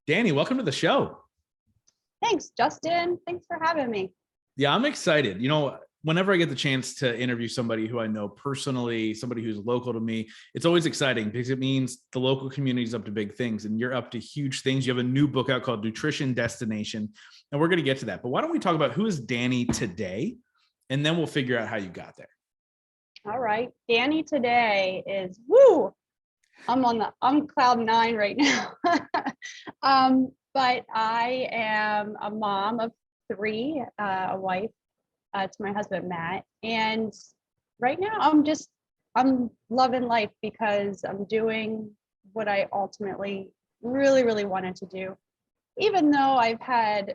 Dani, welcome to the show. Thanks, Justin. Thanks for having me. Yeah, I'm excited. Whenever I get the chance to interview somebody who I know personally, somebody who's local to me, it's always exciting because it means the local community is up to big things and you're up to huge things. You have a new book out called Nutrition Destination, and we're going to get to that. But why don't we talk about who is Dani today, and then we'll figure out how you got there. All right. Dani today is, I'm cloud nine right now. But I am a mom of three, a wife to my husband, Matt. And right now I'm loving life because I'm doing what I ultimately really, really wanted to do. Even though I've had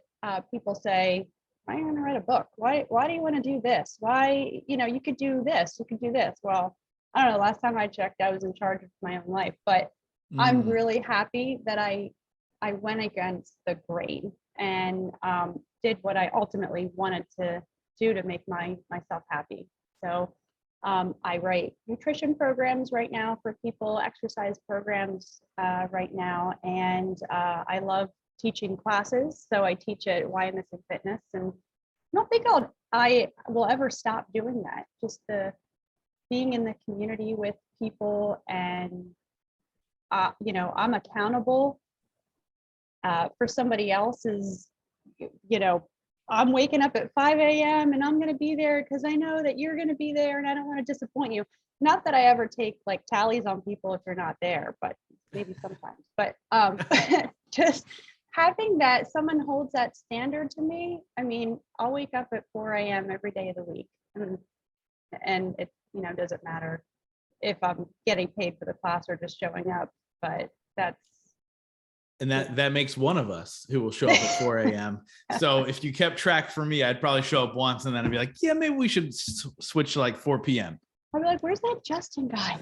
people say, why are you going to write a book? Why do you want to do this? Why, you could do this, you could do this. Well, I don't know, last time I checked, I was in charge of my own life, but I'm really happy that I went against the grain and did what I ultimately wanted to do to make myself happy. So I write nutrition programs right now for people, exercise programs right now, and I love teaching classes. So I teach at YMS and Fitness, and I don't think I will ever stop doing that. Just the being in the community with people, and I'm accountable for somebody else's, I'm waking up at 5 a.m. and I'm going to be there because I know that you're going to be there and I don't want to disappoint you. Not that I ever take like tallies on people if you're not there, but maybe sometimes. But just having that someone holds that standard to me. I mean, I'll wake up at 4 a.m. every day of the week, and it doesn't matter if I'm getting paid for the class or just showing up. But that makes one of us who will show up at 4 a.m. So if you kept track for me, I'd probably show up once and then I'd be like, yeah, maybe we should switch to like 4 p.m. I'd be like, where's that Justin guy?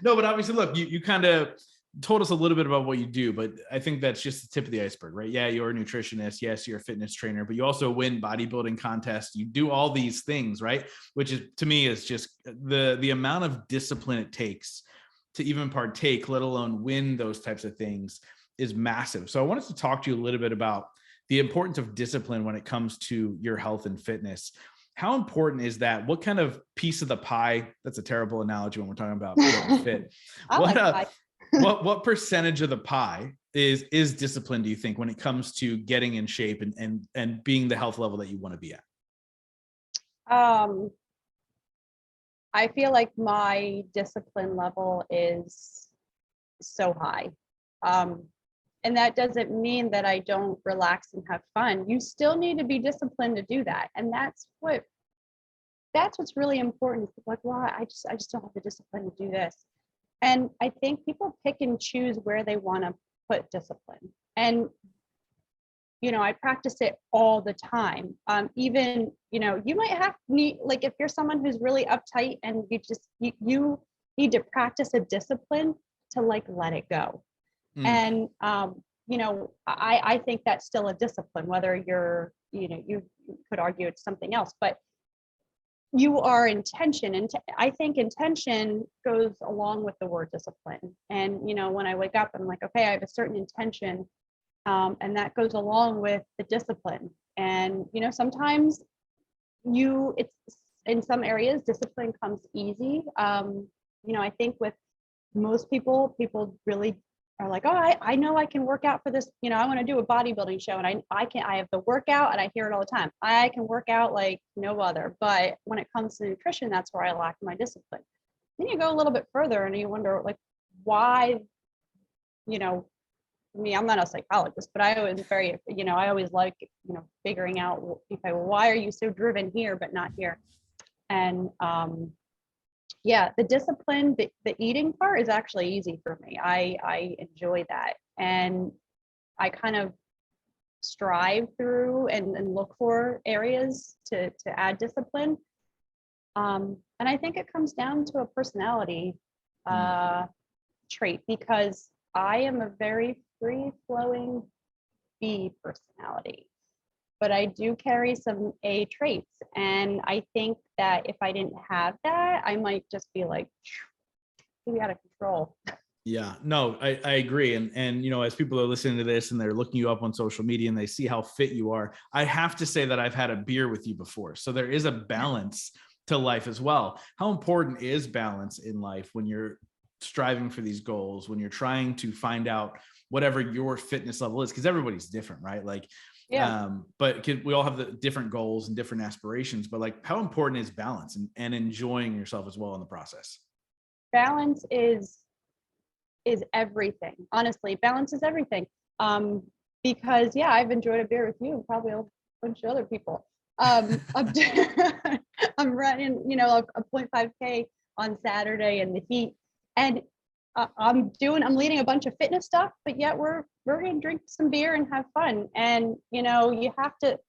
No, but obviously, look, you kind of told us a little bit about what you do, but I think that's just the tip of the iceberg, right? Yeah, you're a nutritionist. Yes, you're a fitness trainer, but you also win bodybuilding contests. You do all these things, right? Which is, to me, is just the amount of discipline it takes to even partake, let alone win those types of things, is massive. So I wanted to talk to you a little bit about the importance of discipline when it comes to your health and fitness. How important is that? What kind of piece of the pie? That's a terrible analogy when we're talking about getting fit. What percentage of the pie is discipline, do you think, when it comes to getting in shape and being the health level that you want to be at? I feel like my discipline level is so high. And that doesn't mean that I don't relax and have fun. You still need to be disciplined to do that. And that's what's really important. Like, well, I just don't have the discipline to do this. And I think people pick and choose where they want to put discipline. And, I practice it all the time. Even, you might need, like, if you're someone who's really uptight and you need to practice a discipline to like, let it go. And, I think that's still a discipline, whether you're, you could argue it's something else, but you are intention. And I think intention goes along with the word discipline. And, when I wake up, I'm like, okay, I have a certain intention. And that goes along with the discipline. And, sometimes it's in some areas, discipline comes easy. I think with most people really are like, oh, I know I can work out for this. I want to do a bodybuilding show, and I have the workout, and I hear it all the time. I can work out like no other. But when it comes to nutrition, that's where I lack my discipline. Then you go a little bit further and you wonder, like, why, I'm not a psychologist, but I always like, figuring out, okay, well, why are you so driven here, but not here? And, the discipline, the eating part is actually easy for me. I enjoy that. And I kind of strive through and look for areas to add discipline. And I think it comes down to a personality trait, because I am a very free-flowing B personality, but I do carry some A traits. And I think that if I didn't have that, I might just be like, be out of control. Yeah, no, I agree. And, as people are listening to this and they're looking you up on social media and they see how fit you are, I have to say that I've had a beer with you before. So there is a balance to life as well. How important is balance in life when you're striving for these goals, when you're trying to find out whatever your fitness level is? Because everybody's different, right? Like, Yeah. but we all have the different goals and different aspirations, but like how important is balance and enjoying yourself as well in the process? Balance is everything. Honestly, balance is everything. Um, because yeah, I've enjoyed a beer with you and probably a bunch of other people. I'm, I'm running, a 0.5K on Saturday in the heat, and I'm leading a bunch of fitness stuff, but yet we're gonna drink some beer and have fun. And you have to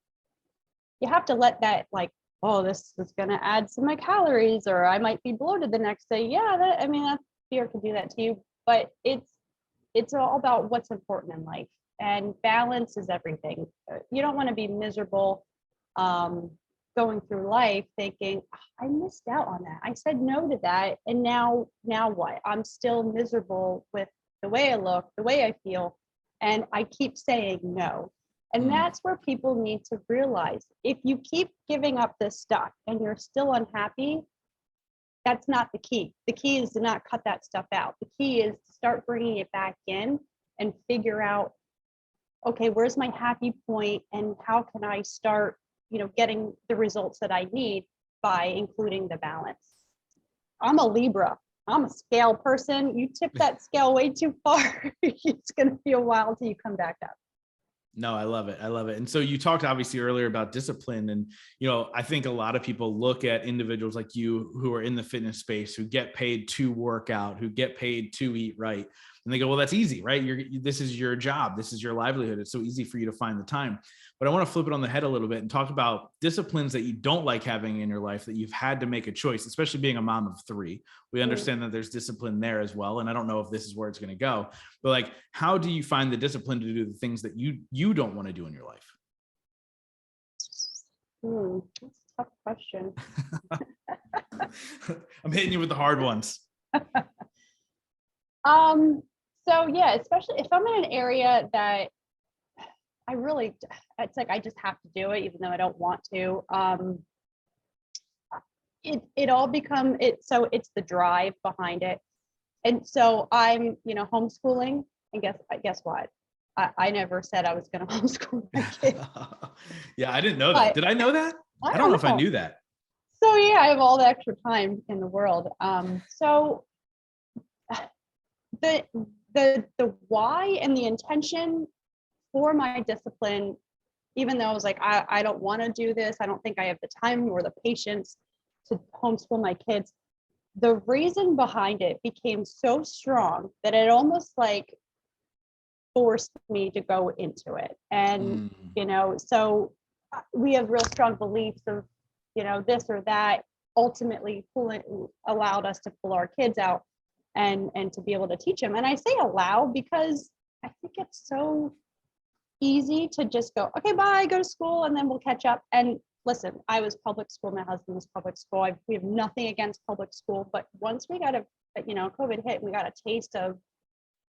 let that, like, oh, this is gonna add some of my calories, or I might be bloated the next day. Yeah, that beer can do that to you, but it's all about what's important in life, and balance is everything. You don't want to be miserable, um, going through life thinking, "Oh, I missed out on that. I said no to that, and now what? I'm still miserable with the way I look, the way I feel, and I keep saying no." And Mm, that's where people need to realize, if you keep giving up this stuff and you're still unhappy, that's not the key. The key is to not cut that stuff out. The key is to start bringing it back in and figure out, okay, where's my happy point and how can I start, getting the results that I need by including the balance. I'm a Libra. I'm a scale person. You tip that scale way too far, it's going to be a while till you come back up. no, I love it. I love it. And so you talked obviously earlier about discipline. And, I think a lot of people look at individuals like you who are in the fitness space, who get paid to work out, who get paid to eat right. And they go, well, that's easy, right? This is your job. This is your livelihood. It's so easy for you to find the time. But I want to flip it on the head a little bit and talk about disciplines that you don't like having in your life that you've had to make a choice, especially being a mom of three. We Mm. understand that there's discipline there as well. And I don't know if this is where it's going to go, but like, how do you find the discipline to do the things that you don't want to do in your life? That's a tough question. I'm hitting you with the hard ones. Um, so yeah, especially if I'm in an area that I really, it's like I just have to do it, even though I don't want to. It all become it. So it's the drive behind it, and so I'm, homeschooling. And guess what? I never said I was going to homeschool my kids, Yeah, I didn't know that. but Did I know that? I I don't know don't if I know. knew that. So yeah, I have all the extra time in the world. So the the why and the intention for my discipline, even though I was like, I don't want to do this, I don't think I have the time or the patience to homeschool my kids. The reason behind it became so strong that it almost like forced me to go into it. And, Mm, so we have real strong beliefs of, this or that, ultimately allowed us to pull our kids out and to be able to teach them. And I say allow because I think it's so easy to just go, okay, bye, go to school, and then we'll catch up. And listen, I was public school, my husband was public school. We have nothing against public school, but once we got COVID hit, we got a taste of,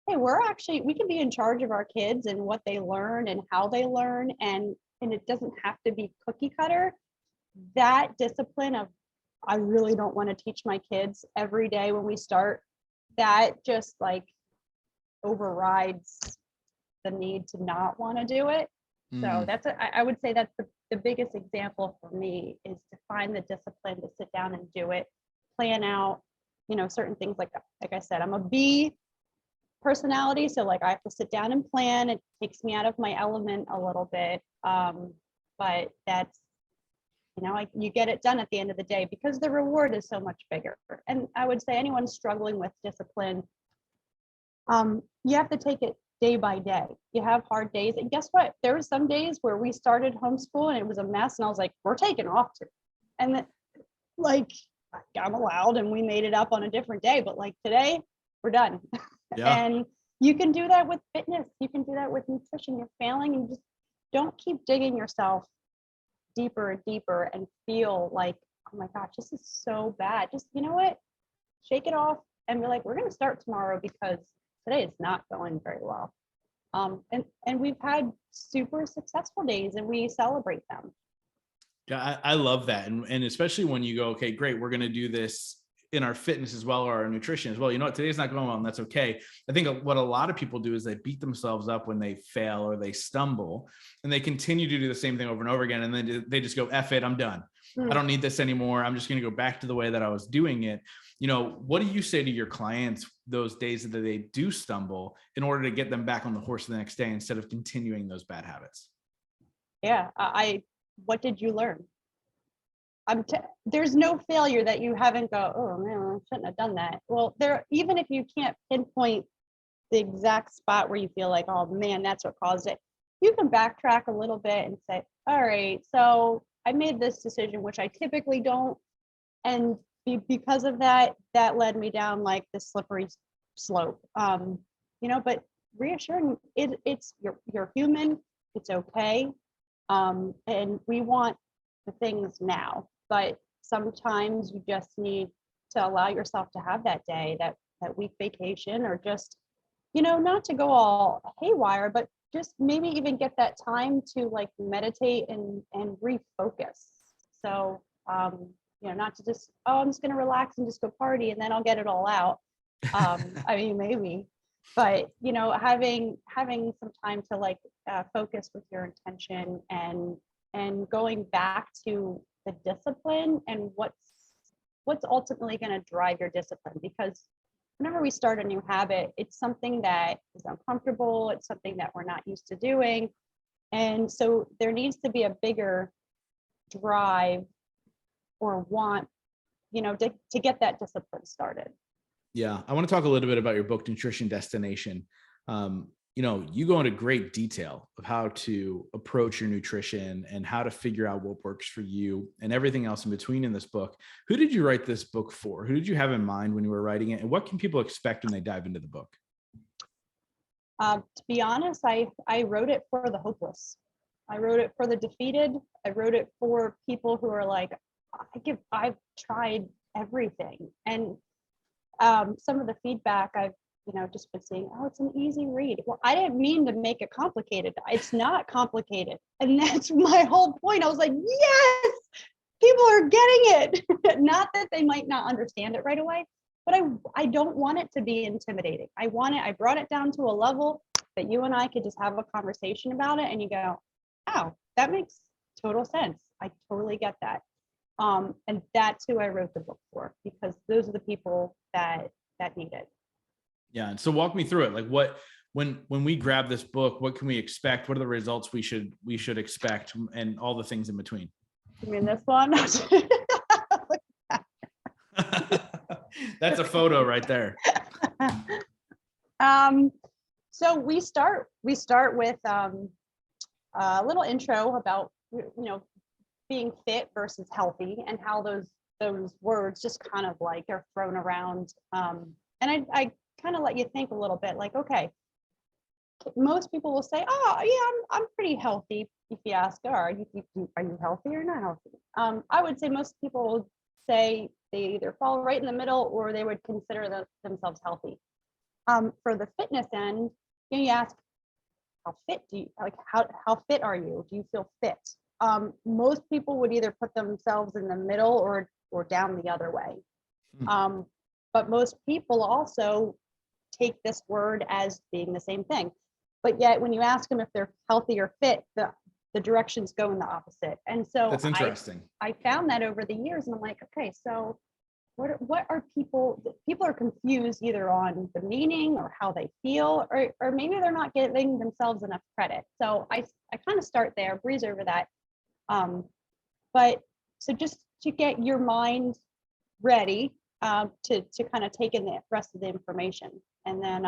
hey, we can be in charge of our kids and what they learn and how they learn, and it doesn't have to be cookie cutter. That discipline of, I really don't want to teach my kids every day when we start, that just like overrides the need to not want to do it. So mm. I would say that's the biggest example for me, is to find the discipline to sit down and do it, plan out, certain things. Like I said, I'm a B personality, so like I have to sit down and plan. It takes me out of my element a little bit, but that's, you get it done at the end of the day because the reward is so much bigger. And I would say anyone struggling with discipline, you have to take it day by day. You have hard days, and guess what? There were some days where we started homeschool and it was a mess, and I was like, we're taking off too. And then, like, I'm allowed, and we made it up on a different day, but like today we're done. Yeah. And you can do that with fitness, you can do that with nutrition. You're failing, and just don't keep digging yourself deeper and deeper and feel like, oh my gosh, this is so bad. Just, you know what, shake it off, and be like, we're going to start tomorrow because today is not going very well. And we've had super successful days and we celebrate them. Yeah, I love that. And especially when you go, okay, great, we're going to do this in our fitness as well, or our nutrition as well. You know what, today's not going well, and that's okay. I think what a lot of people do is they beat themselves up when they fail or they stumble, and they continue to do the same thing over and over again. And then they just go, F it, I'm done. I don't need this anymore. I'm just going to go back to the way that I was doing it. You know, what do you say to your clients those days that they do stumble in order to get them back on the horse the next day instead of continuing those bad habits? Yeah. What did you learn? There's no failure that you haven't go, oh man, I shouldn't have done that. Well, even if you can't pinpoint the exact spot where you feel like, oh man, that's what caused it, you can backtrack a little bit and say, all right, so I made this decision, which I typically don't. And because of that, that led me down like this slippery slope. But reassuring it's you're human, it's okay. And we want the things now, but sometimes you just need to allow yourself to have that day, that week vacation, or just, not to go all haywire, but just maybe even get that time to like meditate and refocus. So, not to just, I'm just going to relax and just go party and then I'll get it all out. I mean, maybe, but, having some time to like focus with your intention and going back to the discipline and what's ultimately going to drive your discipline. Because whenever we start a new habit, it's something that is uncomfortable. It's something that we're not used to doing. And so there needs to be a bigger drive or want, to get that discipline started. Yeah. I want to talk a little bit about your book, Nutrition Destination. You go into great detail of how to approach your nutrition and how to figure out what works for you and everything else in between in this book. Who did you write this book for? Who did you have in mind when you were writing it? And what can people expect when they dive into the book? To be honest, I wrote it for the hopeless. I wrote it for the defeated. I wrote it for people who are like, I've tried everything. And some of the feedback I've just been saying, oh, it's an easy read. Well, I didn't mean to make it complicated. It's not complicated. And that's my whole point. I was like, yes, people are getting it. Not that they might not understand it right away, but I don't want it to be intimidating. I brought it down to a level that you and I could just have a conversation about it. And you go, oh, that makes total sense. I totally get that. And that's who I wrote the book for, because those are the people that need it. Yeah. And so walk me through it. Like when we grab this book, what can we expect? What are the results we should expect, and all the things in between? You mean this one? That's a photo right there. So we start with a little intro about, being fit versus healthy, and how those words just kind of like are thrown around. And I kind of let you think a little bit, like, okay, most people will say, oh yeah, I'm pretty healthy. If you ask, are you healthy or not healthy? I would say most people say they either fall right in the middle or they would consider themselves healthy. For the fitness end, you ask, how fit do you like? How fit are you? Do you feel fit? Most people would either put themselves in the middle or down the other way. But most people also take this word as being the same thing. But yet when you ask them if they're healthy or fit, the directions go in the opposite. And so that's interesting. I found that over the years, and I'm like, okay, so what are people are confused either on the meaning or how they feel, or maybe they're not giving themselves enough credit. So I kind of start there, breeze over that. But so just to get your mind ready to kind of take in the rest of the information. And then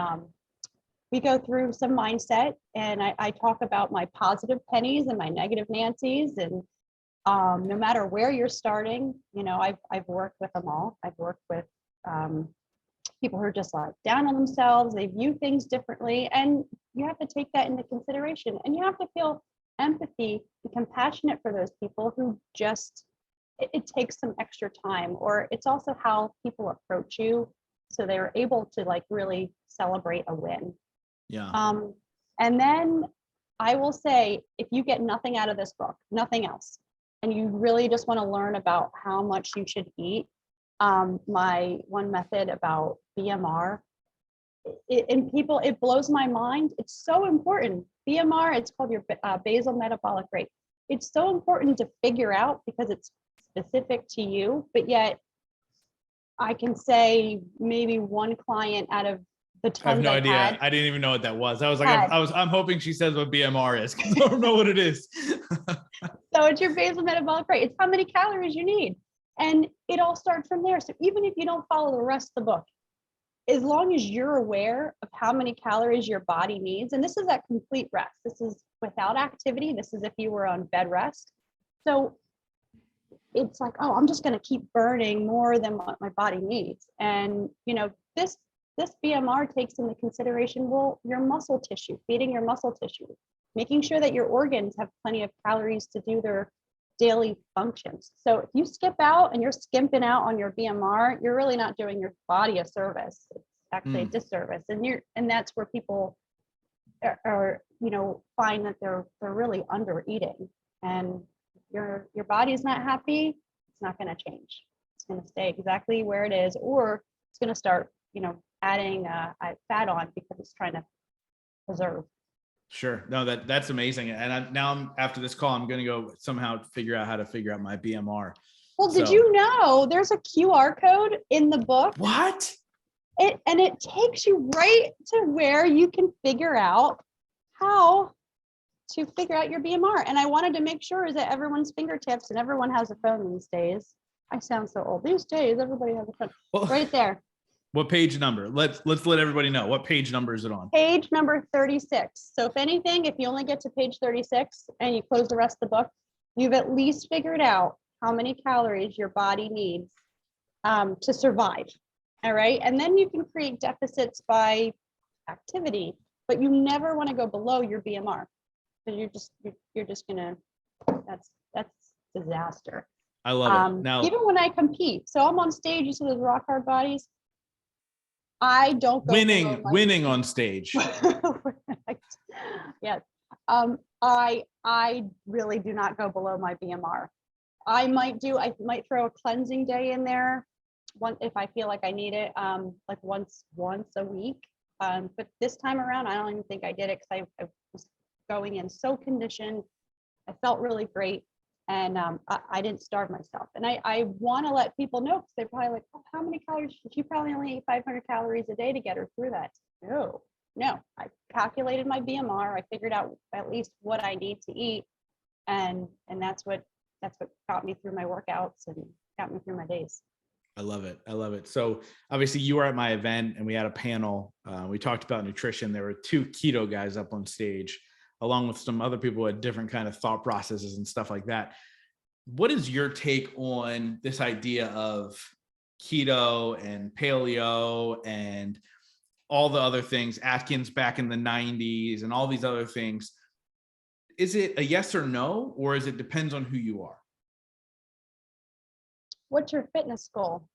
we go through some mindset, and I talk about my positive pennies and my negative Nancy's. And no matter where you're starting, I've worked with them all. I've worked with people who are just like down on themselves. They view things differently, and you have to take that into consideration. And you have to feel empathy and compassionate for those people who just, it takes some extra time. Or it's also how people approach you. So they were able to like really celebrate a win. Yeah. And then I will say, if you get nothing out of this book, nothing else, and you really just want to learn about how much you should eat, my one method about BMR, it blows my mind. It's so important. BMR, it's called your basal metabolic rate. It's so important to figure out because it's specific to you, but yet I can say maybe one client out of the tons I have no idea. had, I didn't even know what that was. I was like, had. I'm hoping she says what BMR is because I don't know what it is. So it's your basal metabolic rate. It's how many calories you need. And it all starts from there. So even if you don't follow the rest of the book, as long as you're aware of how many calories your body needs, and this is at complete rest. This is without activity. This is if you were on bed rest. So it's like, oh, I'm just going to keep burning more than what my body needs. And, you know, this BMR takes into consideration, well, your muscle tissue, feeding your muscle tissue, making sure that your organs have plenty of calories to do their daily functions. So if you skip out and you're skimping out on your BMR, you're really not doing your body a service. It's actually a disservice. And that's where people are, you know, find that they're really under eating, and your body is not happy. It's not going to change. It's going to stay exactly where it is, or it's going to start, you know, adding fat on because it's trying to preserve. Sure. No, that's amazing. And now I'm after this call, I'm going to go somehow figure out how to figure out my BMR. Well, did you know there's a QR code in the book? What? It takes you right to where you can figure out how to figure out your BMR. And I wanted to make sure that everyone's fingertips, and everyone has a phone these days. I sound so old. These days, everybody has a phone. Well, right there. What page number? Let's let everybody know. What page number is it on? Page number 36. So if anything, if you only get to page 36 and you close the rest of the book, you've at least figured out how many calories your body needs to survive. All right. And then you can create deficits by activity, but you never want to go below your BMR, because you're just gonna, that's disaster. I love it. Now, even when I compete, so I'm on stage, you see those rock hard bodies. I don't go winning on stage. Yes. I really do not go below my BMR. I might throw a cleansing day in there if I feel like I need it, like once a week. But this time around, I don't even think I did it because I was going in so conditioned. I felt really great. And I didn't starve myself. And I want to let people know, because they're probably like, oh, how many calories? She probably only ate 500 calories a day to get her through that. No, I calculated my BMR. I figured out at least what I need to eat. And that's what got me through my workouts and got me through my days. I love it. I love it. So obviously you were at my event and we had a panel. We talked about nutrition. There were 2 keto guys up on stage, along with some other people who had different kind of thought processes and stuff like that. What is your take on this idea of keto and paleo and all the other things, Atkins back in the 90s and all these other things? Is it a yes or no, or is it depends on who you are? What's your fitness goal?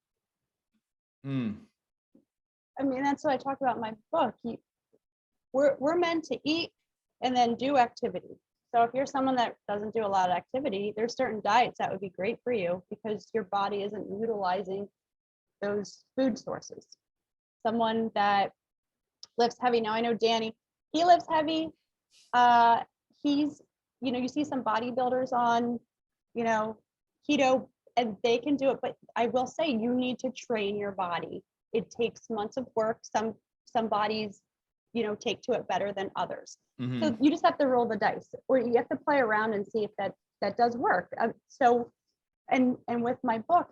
I mean, that's what I talk about in my book. We're meant to eat and then do activity. So if you're someone that doesn't do a lot of activity, there's certain diets that would be great for you because your body isn't utilizing those food sources. Someone that lifts heavy. Now I know Dani, he lifts heavy. He's, you see some bodybuilders on, keto, and they can do it. But I will say, you need to train your body. It takes months of work. Some bodies, take to it better than others. Mm-hmm. So you just have to roll the dice, or you have to play around and see if that does work. And with my book,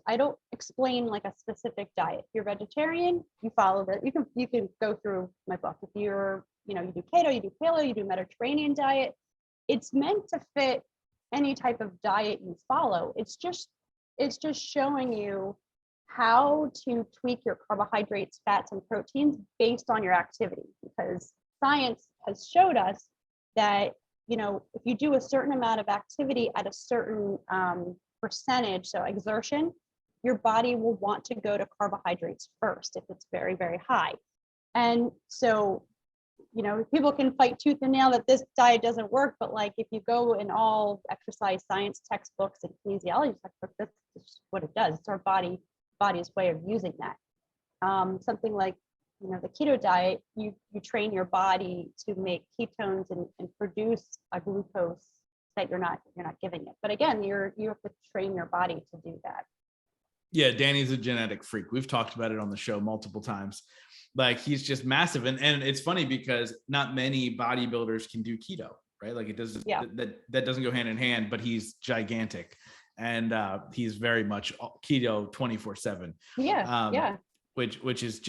I don't explain like a specific diet. If you're vegetarian, you follow that. You can go through my book. If you're, you do keto, you do paleo, you do Mediterranean diet. It's meant to fit any type of diet you follow. It's just showing you how to tweak your carbohydrates, fats, and proteins based on your activity, because science has showed us that, if you do a certain amount of activity at a certain percentage, so exertion, your body will want to go to carbohydrates first if it's very, very high. And so, you know, people can fight tooth and nail that this diet doesn't work, but like if you go in all exercise science textbooks and kinesiology textbooks, that's just what it does. It's our body's way of using that. Something like, you know, the keto diet, you train your body to make ketones and produce a glucose that you're not giving it. But again, you have to train your body to do that. Yeah, Danny's a genetic freak. We've talked about it on the show multiple times. Like he's just massive. And it's funny because not many bodybuilders can do keto, right? Like it doesn't, that doesn't go hand in hand, but he's gigantic. And he's very much keto 24/7. Yeah. Which is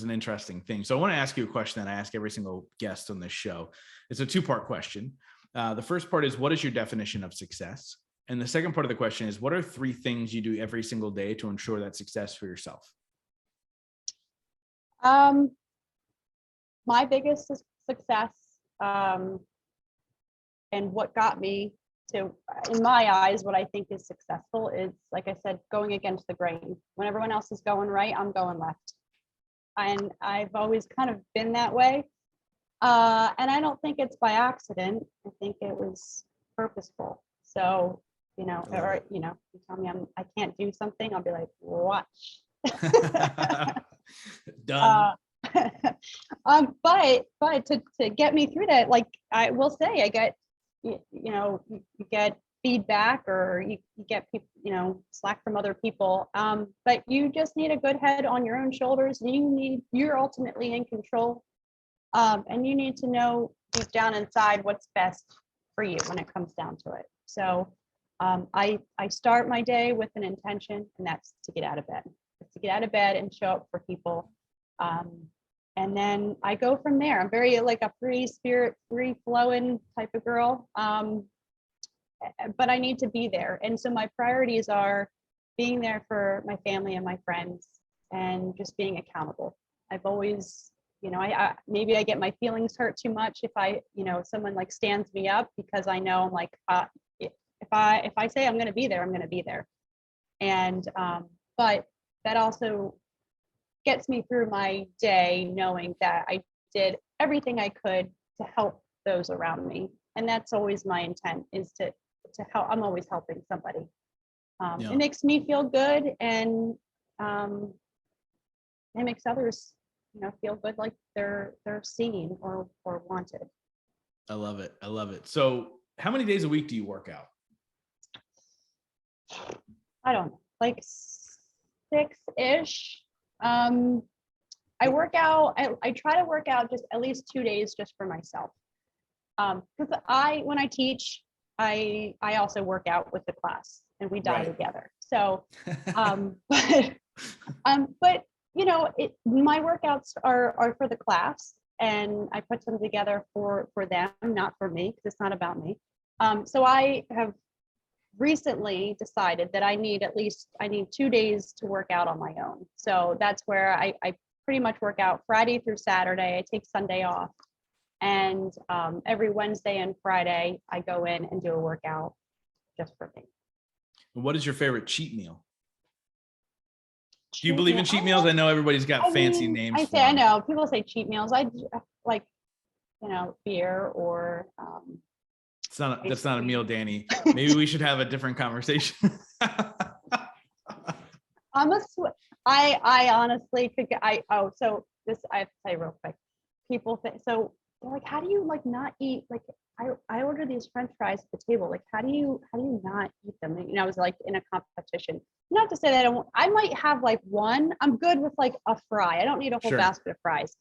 an interesting thing. So I want to ask you a question that I ask every single guest on this show. It's a two-part question. The first part is, what is your definition of success? And the second part of the question is, what are 3 things you do every single day to ensure that success for yourself? My biggest success, and what got me to, in my eyes, what I think is successful is, like I said, going against the grain. When everyone else is going right, I'm going left. And I've always kind of been that way. And I don't think it's by accident. I think it was purposeful. So, you know, or, you know, you tell me I can't do something, I'll be like, watch. Done. But to get me through that, like I will say, I get, you know, you get feedback, or you get people, you know, slack from other people. But you just need a good head on your own shoulders. You're ultimately in control. And you need to know deep down inside what's best for you when it comes down to it. So I start my day with an intention, and that's to get out of bed. It's to get out of bed and show up for people. And then I go from there. I'm very like a free spirit, free flowing type of girl. But I need to be there. And so my priorities are being there for my family and my friends, and just being accountable. I've always, you know, I maybe I get my feelings hurt too much if I, you know, someone like stands me up, because I know I'm like, if I say I'm going to be there, I'm going to be there. And but that also gets me through my day knowing that I did everything I could to help those around me. And that's always my intent, is to help. I'm always helping somebody. It makes me feel good, and it makes others, you know, feel good, like they're seen or wanted. I love it. I love it. So how many days a week do you work out? I don't know, like 6-ish. I work out, I try to work out just at least 2 days just for myself. Because when I teach, I also work out with the class, and we die together. So, but you know, my workouts are for the class, and I put them together for them, not for me, because it's not about me. So I have recently decided that I need 2 days to work out on my own. So that's where I pretty much work out Friday through Saturday. I take Sunday off. And every Wednesday and Friday, I go in and do a workout just for me. What is your favorite cheat meal? Do you believe in cheat meals? I know everybody's got fancy names. I know people say cheat meals. I like, you know, beer or. That's not a meal, Dani. Maybe we should have a different conversation. I honestly could get. So this I have to say real quick. People think so. They're like, how do you like not eat? Like I order these French fries at the table. Like how do you not eat them? And, you know, I was like in a competition. Not to say that I might have like one. I'm good with like a fry. I don't need a whole basket of fries.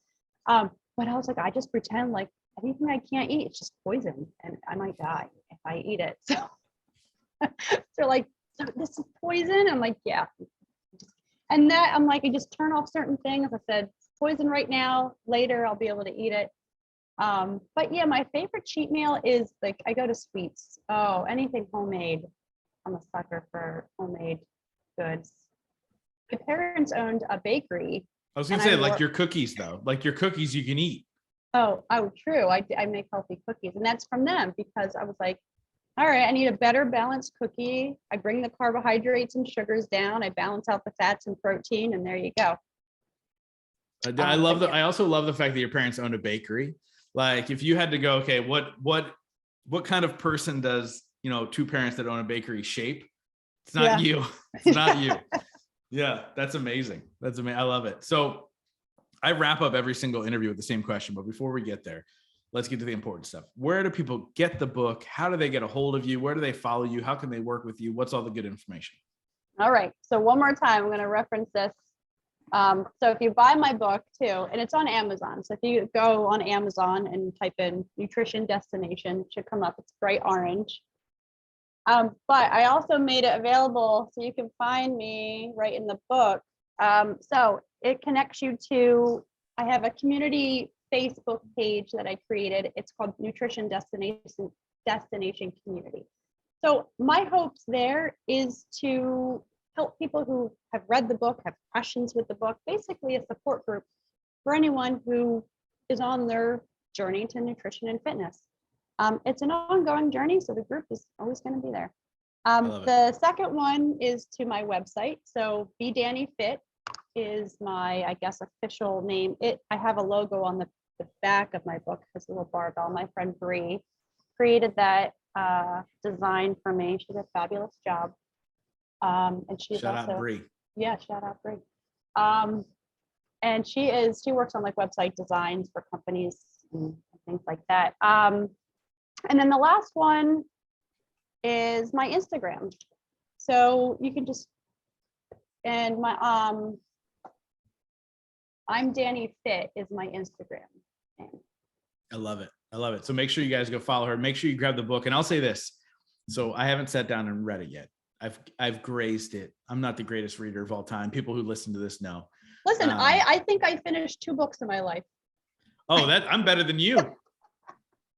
But I was like, I just pretend like anything I can't eat, it's just poison, and I might die if I eat it. So they're like, so this is poison. I'm like, yeah. And that I'm like, I just turn off certain things. I said, it's poison right now. Later, I'll be able to eat it. But yeah, my favorite cheat meal is like, I go to sweets. Oh, anything homemade. I'm a sucker for homemade goods. My parents owned a bakery. I was gonna say, like your cookies though, like your cookies you can eat. Oh, true. I make healthy cookies, and that's from them, because I was like, All right, I need a better balanced cookie. I bring the carbohydrates and sugars down. I balance out the fats and protein, and there you go. I also love the fact that your parents owned a bakery. Like, if you had to go, okay, what kind of person does, two parents that own a bakery shape? It's not you. It's not you. Yeah, that's amazing. That's amazing. I love it. So I wrap up every single interview with the same question, but before we get there, let's get to the important stuff. Where do people get the book? How do they get a hold of you? Where do they follow you? How can they work with you? What's all the good information? All right. So one more time, I'm going to reference this. So if you buy my book too, and it's on Amazon. So if you go on Amazon and type in Nutrition Destination, it should come up. It's bright orange. But I also made it available so you can find me right in the book. So it connects you to, I have a community Facebook page that I created. It's called Nutrition Destination Community. So my hopes there is to help people who have read the book, have questions with the book, basically a support group for anyone who is on their journey to nutrition and fitness. It's an ongoing journey, so the group is always going to be there. The second one is to my website. So Be Dani Fit is my, I guess, official name. I have a logo on the back of my book, this little barbell. My friend Bree created that design for me. She did a fabulous job. And she's shout also, out Bree. Yeah, shout out Bree. And she works on like website designs for companies and things like that. And then the last one is my Instagram. So you can just, and my, I'm Dani Fit is my Instagram name. I love it. I love it. So make sure you guys go follow her. Make sure you grab the book. And I'll say this. So I haven't sat down and read it yet. I've grazed it. I'm not the greatest reader of all time. People who listen to this know. Listen, I think I finished 2 books in my life. Oh, I'm better than you.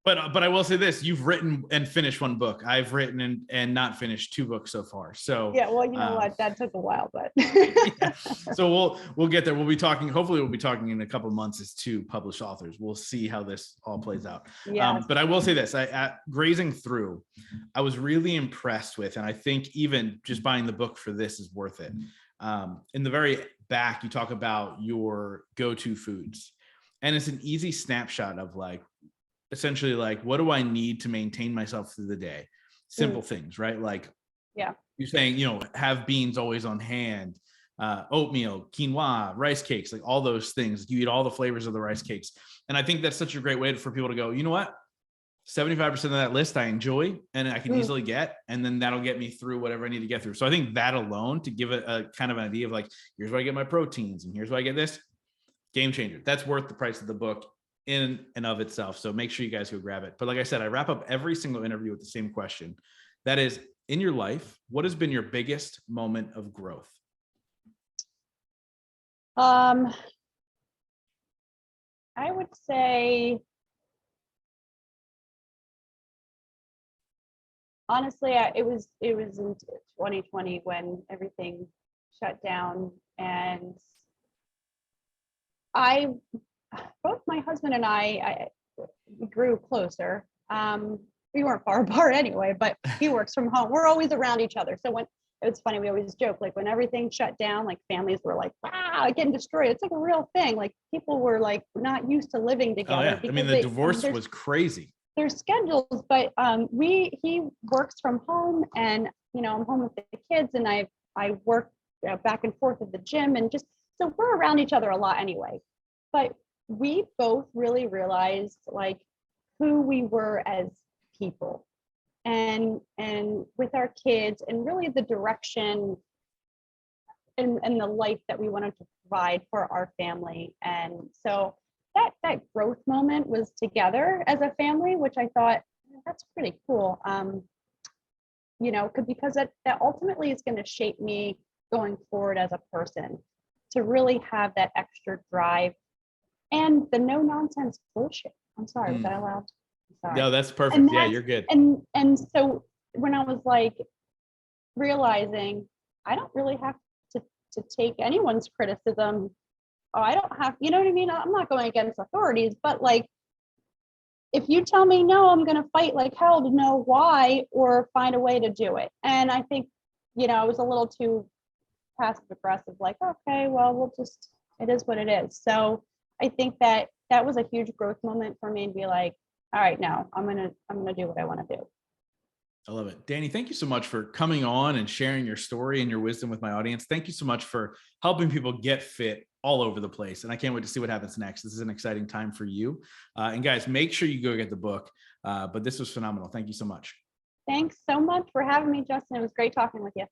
But I will say this: you've written and finished 1 book. I've written and not finished 2 books so far. So yeah, well, you know what? That took a while, but yeah. So we'll get there. We'll be talking. Hopefully, we'll be talking in a couple of months as 2 published authors. We'll see how this all plays out. Yeah. But I will say this: grazing through, I was really impressed with, and I think even just buying the book for this is worth it. In the very back, you talk about your go-to foods, and it's an easy snapshot of like, essentially, like, what do I need to maintain myself through the day? Simple things, right? Like, yeah, you're saying, have beans always on hand, oatmeal, quinoa, rice cakes, like all those things. You eat all the flavors of the rice cakes. And I think that's such a great way for people to go, you know what? 75% of that list I enjoy and I can easily get, and then that'll get me through whatever I need to get through. So I think that alone, to give it a kind of an idea of like, here's where I get my proteins and here's where I get this, game changer. That's worth the price of the book in and of itself. So make sure you guys go grab it. But like I said, I wrap up every single interview with the same question. That is, in your life, what has been your biggest moment of growth? I would say, honestly, it was in 2020 when everything shut down, and both my husband and I grew closer. We weren't far apart anyway, but he works from home. We're always around each other. So when it's funny, we always joke, like when everything shut down, like families were like, wow, getting destroyed. It's like a real thing. Like people were like not used to living together. Oh, yeah. I mean, the divorce was crazy. Their schedules, but he works from home, and I'm home with the kids, and I work back and forth at the gym, and just so we're around each other a lot anyway. But we both really realized like who we were as people, and with our kids, and really the direction and the life that we wanted to provide for our family. And so that growth moment was together as a family, which I thought that's pretty cool. Because that ultimately is going to shape me going forward as a person, to really have that extra drive and the no nonsense bullshit. I'm sorry, was that allowed? Sorry. No, that's perfect. Yeah, you're good. And so when I was like realizing I don't really have to take anyone's criticism. Oh, I don't have, you know what I mean? I'm not going against authorities, but like if you tell me no, I'm going to fight like hell to know why or find a way to do it. And I think, I was a little too passive aggressive, like, okay, well, it is what it is. So I think that was a huge growth moment for me to be like, all right, now I'm going to do what I want to do. I love it. Dani, thank you so much for coming on and sharing your story and your wisdom with my audience. Thank you so much for helping people get fit all over the place. And I can't wait to see what happens next. This is an exciting time for you. And guys, make sure you go get the book. But this was phenomenal. Thank you so much. Thanks so much for having me, Justin. It was great talking with you.